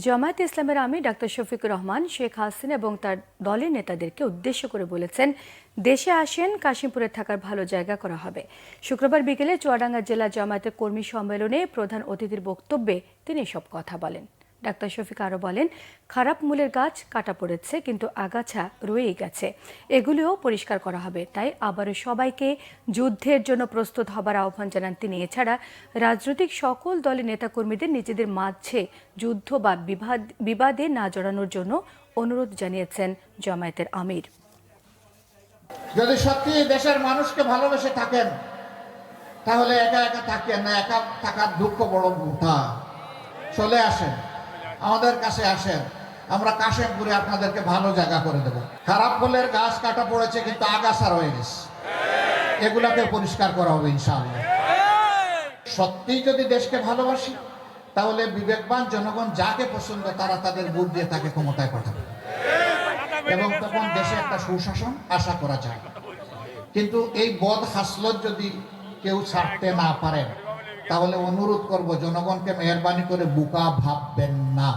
জামায়াতে ইসলামের আমির ডাক্তার শফিকুর রহমান শেখ হাসিনা এবং তার দলের নেতাদেরকে উদ্দেশ্য করে বলেছেন, দেশে আসেন, কাশিমপুরে থাকার ভালো জায়গা করা হবে। শুক্রবার বিকেলে চুয়াডাঙ্গা জেলা জামায়াতের কর্মী সম্মেলনে প্রধান অতিথির বক্তব্যে তিনি এসব কথা বলেন। ডাক্তার শফিক আরও বলেন, খারাপ মূলের গাছ কাটা পড়েছে, কিন্তু আগাছা রয়েই গেছে, এগুলিও পরিষ্কার করা হবে। তাই আবারও সবাইকে যুদ্ধের জন্য প্রস্তুত হবার আহ্বান জানান তিনি। এছাড়া রাজনৈতিক সকল দলের নেতাকর্মীদের নিজেদের মাঝে যুদ্ধ বা বিবাদে না জড়ানোর জন্য অনুরোধ জানিয়েছেন জামায়াতের আমির। যদি সত্যি দেশের মানুষকে ভালোবেসে থাকেন তাহলে একা একা থাকেন না, একা থাকার দুঃখ বড় মোটা। চলে আসেন, আমাদের কাছে আসেন, আমরা কাশিমপুরে আপনাদেরকে ভালো জায়গা করে দেব। খারাপ ফুলের গাছ কাটা পড়েছে, কিন্তু আগাছা রয়ে গেছে, এগুলাকে পরিষ্কার করা হবে ইনশাআল্লাহ। সত্যিই যদি দেশকে ভালোবাসি তাহলে বিবেকবান জনগণ যাকে পছন্দ তারা তাদের ভোট দিয়ে তাকে ক্ষমতায় পাঠাবে এবং তখন দেশে একটা সুশাসন আশা করা যায়। কিন্তু এই বদ হাসলত যদি কেউ ছাড়তে না পারেন তাহলে অনুরোধ করব, জনগণকে মেহরবানি করে বোকা ভাববেন না।